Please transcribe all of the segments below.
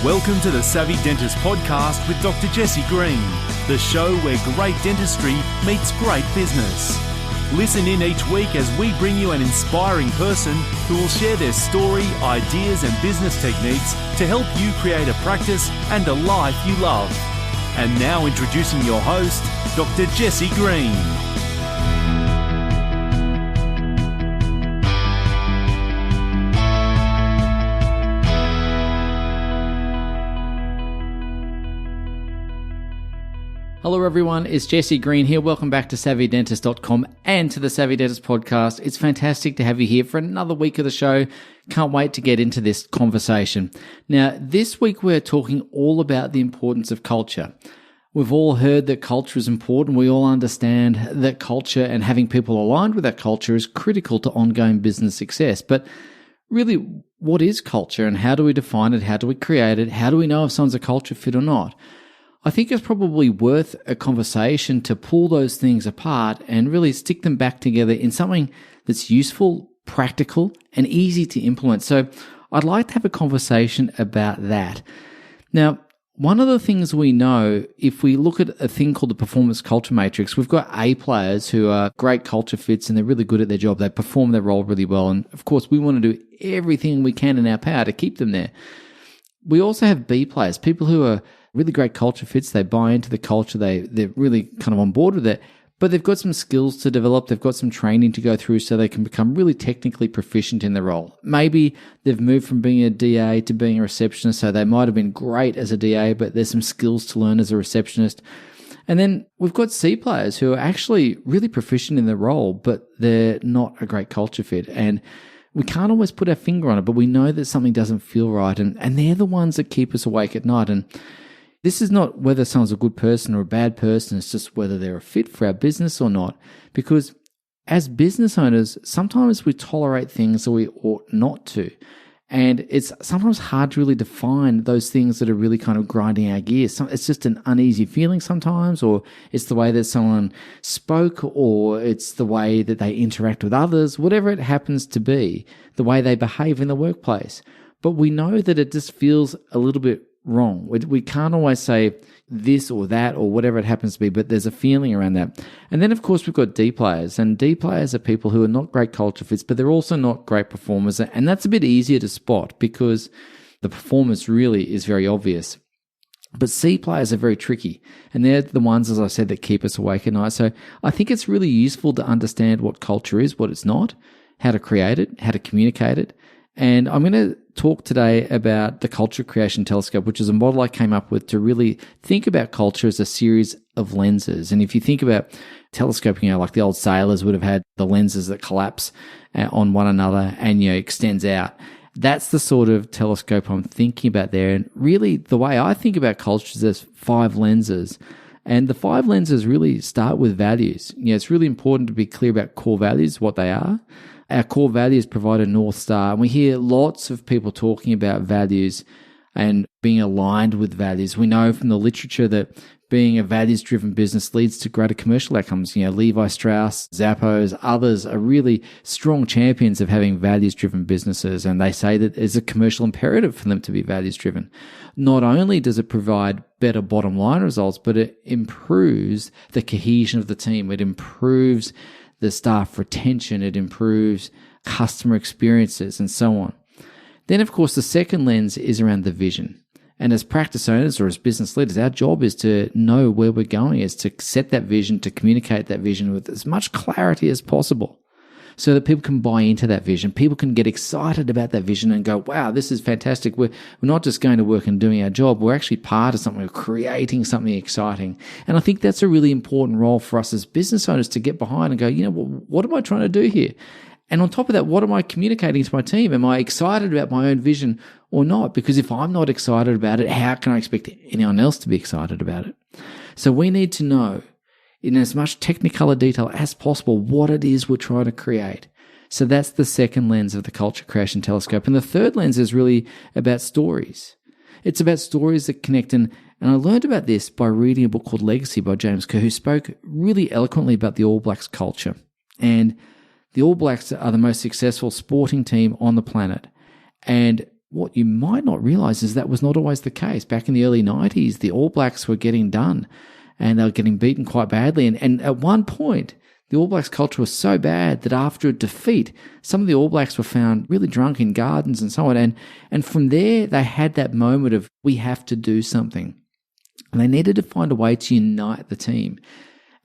Welcome to the Savvy Dentist Podcast with Dr. Jesse Green, the show where great dentistry meets great business. Listen in each week as we bring you an inspiring person who will share their story, ideas and business techniques to help you create a practice and a life you love. And now introducing your host, Dr. Jesse Green. Hello everyone, it's Jesse Green here. Welcome back to SavvyDentist.com and to the Savvy Dentist Podcast. It's fantastic to have you here for another week of the show. Can't wait to get into this conversation. Now, this week we're talking all about the importance of culture. We've all heard that culture is important. We all understand that culture and having people aligned with that culture is critical to ongoing business success. But really, what is culture and how do we define it? How do we create it? How do we know if someone's a culture fit or not? I think it's probably worth a conversation to pull those things apart and really stick them back together in something that's useful, practical, and easy to implement. So I'd like to have a conversation about that. Now, one of the things we know, if we look at a thing called the performance culture matrix, we've got A players who are great culture fits and they're really good at their job. They perform their role really well. And of course, we want to do everything we can in our power to keep them there. We also have B players, people who are really great culture fits. They buy into the culture. They're really kind of on board with it, but they've got some skills to develop. They've got some training to go through so they can become really technically proficient in the role. Maybe they've moved from being a DA to being a receptionist, so they might have been great as a DA, but there's some skills to learn as a receptionist. And then we've got C players who are actually really proficient in the role, but they're not a great culture fit. And we can't always put our finger on it, but we know that something doesn't feel right. And they're the ones that keep us awake at night. And this is not whether someone's a good person or a bad person. It's just whether they're a fit for our business or not. Because as business owners, sometimes we tolerate things that we ought not to. And it's sometimes hard to really define those things that are really kind of grinding our gears. It's just an uneasy feeling sometimes, or it's the way that someone spoke, or it's the way that they interact with others, whatever it happens to be, the way they behave in the workplace. But we know that it just feels a little bit wrong. We can't always say this or that or whatever it happens to be, but there's a feeling around that. And then, of course, we've got D players. And D players are people who are not great culture fits, but they're also not great performers. And that's a bit easier to spot because the performance really is very obvious. But C players are very tricky. And they're the ones, as I said, that keep us awake at night. So I think it's really useful to understand what culture is, what it's not, how to create it, how to communicate it. And I'm going to talk today about the Culture Creation Telescope, which is a model I came up with to really think about culture as a series of lenses. And if you think about telescoping, like the old sailors would have had the lenses that collapse on one another and, extends out. That's the sort of telescope I'm thinking about there. And really, the way I think about culture is there's 5 lenses. And the 5 lenses really start with values. It's really important to be clear about core values, what they are. Our core values provide a North Star. And we hear lots of people talking about values and being aligned with values. We know from the literature that being a values-driven business leads to greater commercial outcomes. Levi Strauss, Zappos, others are really strong champions of having values-driven businesses. And they say that it's a commercial imperative for them to be values-driven. Not only does it provide better bottom line results, but it improves the cohesion of the team. It improves the staff retention, it improves customer experiences, and so on. Then, of course, the second lens is around the vision. And as practice owners or as business leaders, our job is to know where we're going, is to set that vision, to communicate that vision with as much clarity as possible so that people can buy into that vision. People can get excited about that vision and go, wow, this is fantastic. We're not just going to work and doing our job. We're actually part of something. We're creating something exciting. And I think that's a really important role for us as business owners to get behind and go, what am I trying to do here? And on top of that, what am I communicating to my team? Am I excited about my own vision or not? Because if I'm not excited about it, how can I expect anyone else to be excited about it? So we need to know in as much technicolor detail as possible what it is we're trying to create. So that's the second lens of the Culture Creation Telescope. And the third lens is really about stories. It's about stories that connect. And I learned about this by reading a book called Legacy by James Kerr, who spoke really eloquently about the All Blacks culture. And the All Blacks are the most successful sporting team on the planet. And what you might not realize is that was not always the case. Back in the early 90s, the All Blacks were getting done and they were getting beaten quite badly. And at one point, the All Blacks culture was so bad that after a defeat, some of the All Blacks were found really drunk in gardens and so on. And from there, they had that moment of, we have to do something. And they needed to find a way to unite the team.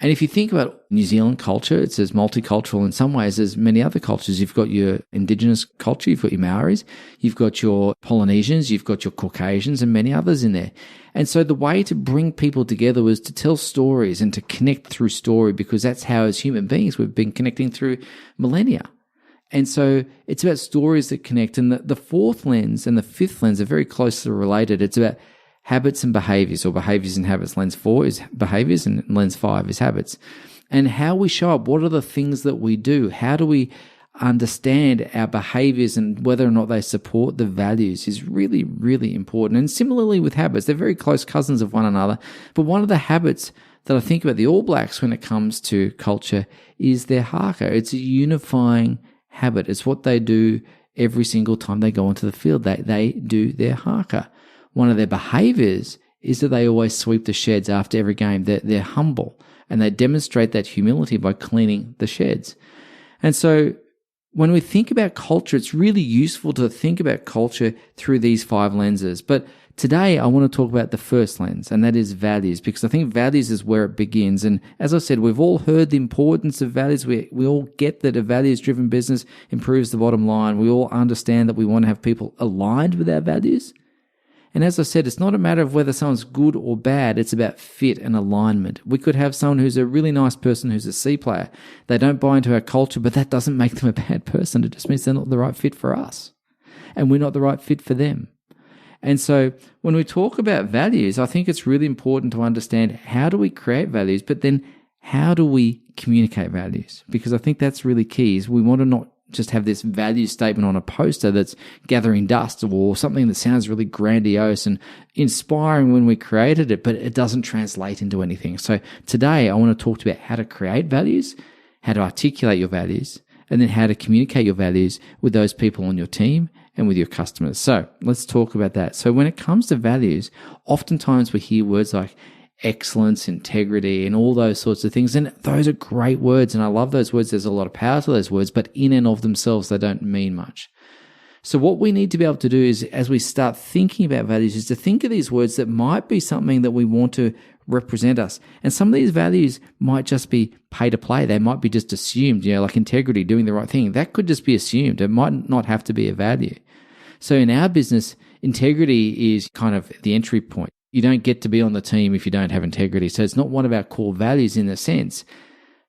And if you think about New Zealand culture, it's as multicultural in some ways as many other cultures. You've got your indigenous culture, you've got your Maoris, you've got your Polynesians, you've got your Caucasians and many others in there. And so the way to bring people together was to tell stories and to connect through story, because that's how as human beings we've been connecting through millennia. And so it's about stories that connect. And the fourth lens and the fifth lens are very closely related. It's about habits and behaviours, or behaviours and habits. Lens 4 is behaviours and lens 5 is habits. And how we show up, what are the things that we do? How do we understand our behaviours and whether or not they support the values is really, really important. And similarly with habits, they're very close cousins of one another. But one of the habits that I think about the All Blacks when it comes to culture is their haka. It's a unifying habit. It's what they do every single time they go onto the field. They do their haka. One of their behaviours is that they always sweep the sheds after every game. They're humble, and they demonstrate that humility by cleaning the sheds. And so when we think about culture, it's really useful to think about culture through these 5 lenses. But today I want to talk about the first lens, and that is values, because I think values is where it begins. And as I said, we've all heard the importance of values. We all get that a values-driven business improves the bottom line. We all understand that we want to have people aligned with our values. And as I said, it's not a matter of whether someone's good or bad. It's about fit and alignment. We could have someone who's a really nice person who's a C player. They don't buy into our culture, but that doesn't make them a bad person. It just means they're not the right fit for us, and we're not the right fit for them. And so when we talk about values, I think it's really important to understand, how do we create values, but then how do we communicate values? Because I think that's really key. Is we want to not just have this value statement on a poster that's gathering dust, or something that sounds really grandiose and inspiring when we created it, but it doesn't translate into anything. So today I want to talk about how to create values, how to articulate your values, and then how to communicate your values with those people on your team and with your customers. So let's talk about that. So when it comes to values, oftentimes we hear words like excellence, integrity, and all those sorts of things. And those are great words, and I love those words. There's a lot of power to those words, but in and of themselves, they don't mean much. So what we need to be able to do is, as we start thinking about values, is to think of these words that might be something that we want to represent us. And some of these values might just be pay to play. They might be just assumed, like integrity, doing the right thing. That could just be assumed. It might not have to be a value. So in our business, integrity is kind of the entry point. You don't get to be on the team if you don't have integrity. So it's not one of our core values in a sense,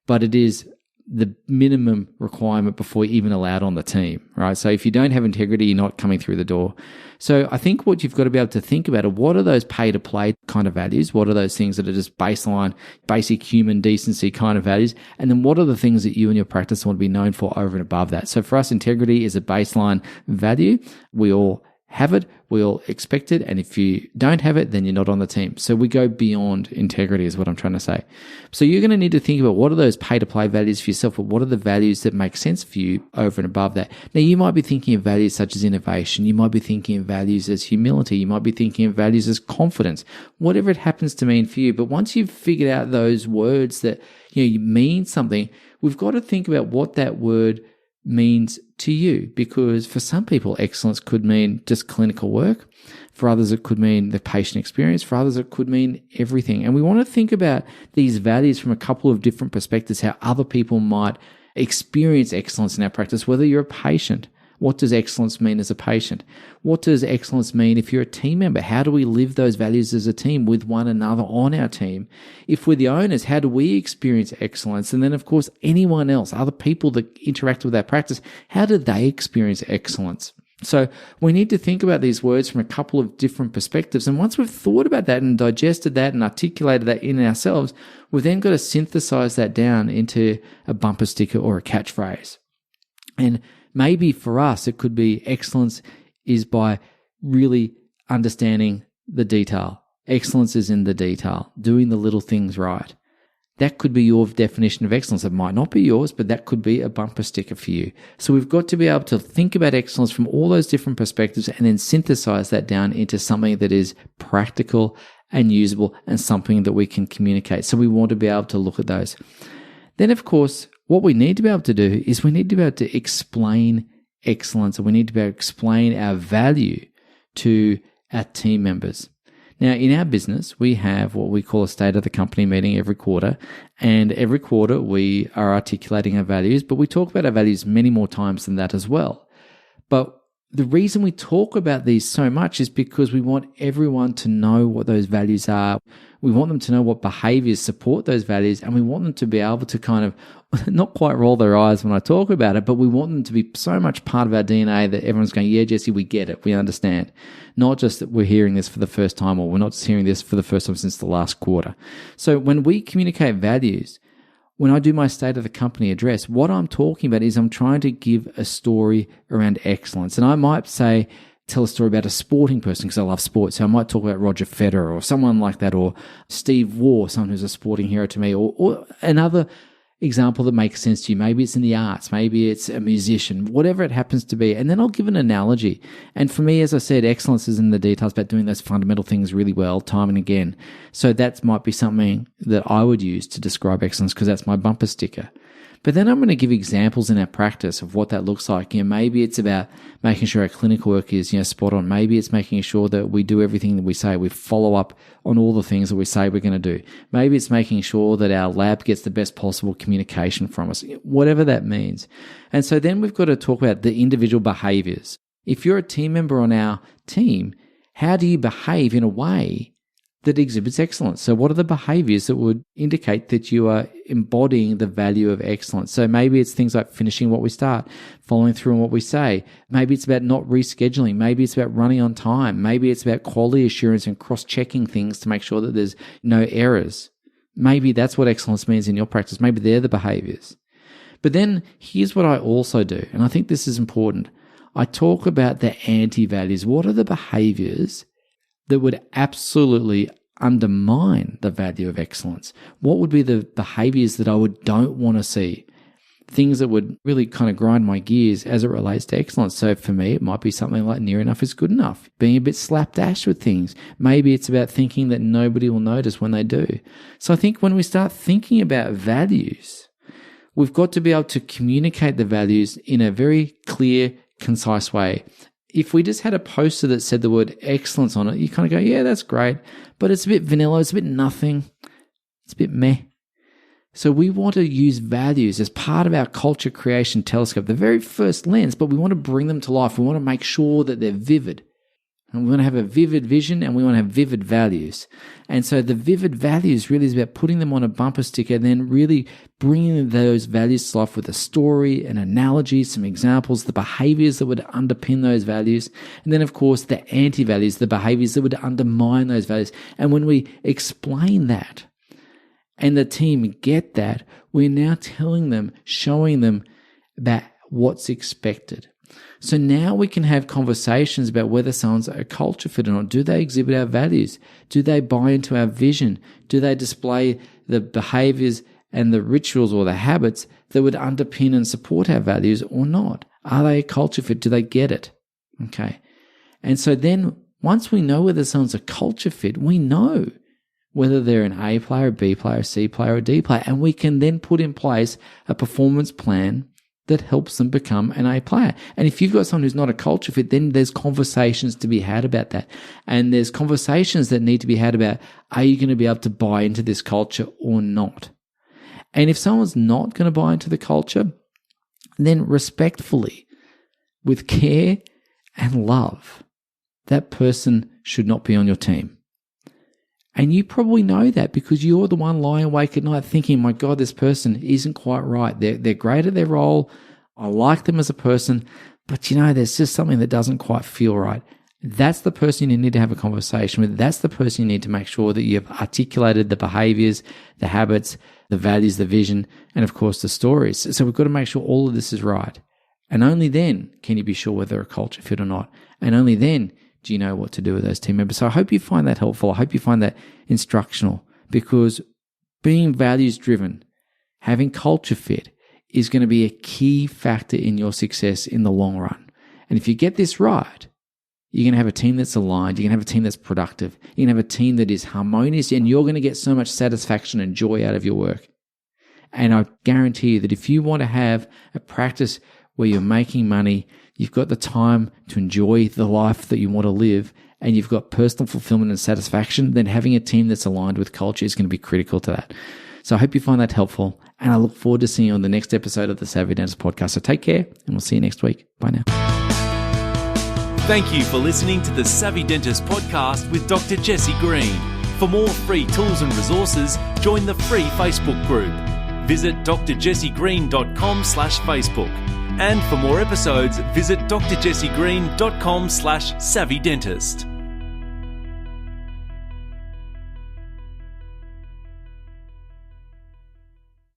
but it is the minimum requirement before you're even allowed on the team, right? So if you don't have integrity, you're not coming through the door. So I think what you've got to be able to think about are, what are those pay-to-play kind of values? What are those things that are just baseline, basic human decency kind of values? And then what are the things that you and your practice want to be known for over and above that? So for us, integrity is a baseline value. We all have it, we all expect it, and if you don't have it, then you're not on the team. So we go beyond integrity is what I'm trying to say. So you're going to need to think about, what are those pay-to-play values for yourself, but what are the values that make sense for you over and above that? Now, you might be thinking of values such as innovation, you might be thinking of values as humility, you might be thinking of values as confidence, whatever it happens to mean for you. But once you've figured out those words that you mean something, we've got to think about what that word means to you, because for some people, excellence could mean just clinical work. For others, it could mean the patient experience. For others, it could mean everything. And we want to think about these values from a couple of different perspectives, how other people might experience excellence in our practice. Whether you're a patient, what does excellence mean as a patient? What does excellence mean if you're a team member? How do we live those values as a team with one another on our team? If we're the owners, how do we experience excellence? And then, of course, anyone else, other people that interact with our practice, how do they experience excellence? So we need to think about these words from a couple of different perspectives. And once we've thought about that and digested that and articulated that in ourselves, we've then got to synthesize that down into a bumper sticker or a catchphrase. And maybe for us, it could be, excellence is by really understanding the detail. Excellence is in the detail, doing the little things right. That could be your definition of excellence. It might not be yours, but that could be a bumper sticker for you. So we've got to be able to think about excellence from all those different perspectives and then synthesize that down into something that is practical and usable and something that we can communicate. So we want to be able to look at those. Then, of course, what we need to be able to do is we need to be able to explain excellence, and we need to be able to explain our value to our team members. Now, in our business, we have what we call a state of the company meeting every quarter. And every quarter, we are articulating our values, but we talk about our values many more times than that as well. But the reason we talk about these so much is because we want everyone to know what those values are. We want them to know what behaviors support those values, and we want them to be able to kind of not quite roll their eyes when I talk about it, but we want them to be so much part of our DNA that everyone's going, yeah, Jesse, we get it. We understand. Not just that we're hearing this for the first time, or we're not just hearing this for the first time since the last quarter. So when we communicate values, when I do my state of the company address, what I'm talking about is I'm trying to give a story around excellence. And I might tell a story about a sporting person because I love sports. So I might talk about Roger Federer or someone like that, or Steve Waugh, someone who's a sporting hero to me, or another example that makes sense to you. Maybe it's in the arts, maybe it's a musician, whatever it happens to be. And then I'll give an analogy. And for me, as I said, excellence is in the details, about doing those fundamental things really well, time and again. So that might be something that I would use to describe excellence because that's my bumper sticker. But then I'm going to give examples in our practice of what that looks like. Maybe it's about making sure our clinical work is, spot on. Maybe it's making sure that we do everything that we say. We follow up on all the things that we say we're going to do. Maybe it's making sure that our lab gets the best possible communication from us, whatever that means. And so then we've got to talk about the individual behaviors. If you're a team member on our team, how do you behave in a way that exhibits excellence? So what are the behaviors that would indicate that you are embodying the value of excellence? So maybe it's things like finishing what we start, following through on what we say. Maybe it's about not rescheduling. Maybe it's about running on time. Maybe it's about quality assurance and cross-checking things to make sure that there's no errors. Maybe that's what excellence means in your practice. Maybe they're the behaviors. But then here's what I also do, and I think this is important. I talk about the anti-values. What are the behaviors that would absolutely undermine the value of excellence? What would be the behaviors that I don't want to see? Things that would really kind of grind my gears as it relates to excellence. So for me, it might be something like near enough is good enough, being a bit slapdash with things. Maybe it's about thinking that nobody will notice when they do. So I think when we start thinking about values, we've got to be able to communicate the values in a very clear, concise way. If we just had a poster that said the word excellence on it, you kind of go, yeah, that's great, but it's a bit vanilla, it's a bit nothing, it's a bit meh. So we want to use values as part of our culture creation telescope, the very first lens, but we want to bring them to life. We want to make sure that they're vivid. And we want to have a vivid vision, and we want to have vivid values. And so the vivid values really is about putting them on a bumper sticker and then really bringing those values to life with a story, an analogy, some examples, the behaviors that would underpin those values. And then, of course, the anti-values, the behaviors that would undermine those values. And when we explain that and the team get that, we're now telling them, showing them about what's expected. So now we can have conversations about whether someone's a culture fit or not. Do they exhibit our values? Do they buy into our vision? Do they display the behaviors and the rituals or the habits that would underpin and support our values or not? Are they a culture fit? Do they get it? Okay. And so then once we know whether someone's a culture fit, we know whether they're an A player, a B player, a C player, or a D player. And we can then put in place a performance plan that helps them become an A player. And if you've got someone who's not a culture fit, then there's conversations to be had about that. And there's conversations that need to be had about, are you going to be able to buy into this culture or not? And if someone's not going to buy into the culture, then respectfully, with care and love, that person should not be on your team. And you probably know that because you're the one lying awake at night thinking, my God, this person isn't quite right. They're great at their role. I like them as a person, but there's just something that doesn't quite feel right. That's the person you need to have a conversation with. That's the person you need to make sure that you've articulated the behaviors, the habits, the values, the vision, and of course the stories. So we've got to make sure all of this is right. And only then can you be sure whether a culture fit or not. And only then do you know what to do with those team members? So I hope you find that helpful. I hope you find that instructional, because being values driven, having culture fit is going to be a key factor in your success in the long run. And if you get this right, you're going to have a team that's aligned, you're going to have a team that's productive, you're going to have a team that is harmonious, and you're going to get so much satisfaction and joy out of your work. And I guarantee you that if you want to have a practice where you're making money, you've got the time to enjoy the life that you want to live, and you've got personal fulfillment and satisfaction, then having a team that's aligned with culture is going to be critical to that. So I hope you find that helpful, and I look forward to seeing you on the next episode of the Savvy Dentist Podcast. So take care, and we'll see you next week. Bye now. Thank you for listening to the Savvy Dentist Podcast with Dr. Jesse Green. For more free tools and resources, join the free Facebook group. Visit drjessegreen.com/Facebook. And for more episodes, visit drjessegreen.com/savvydentist.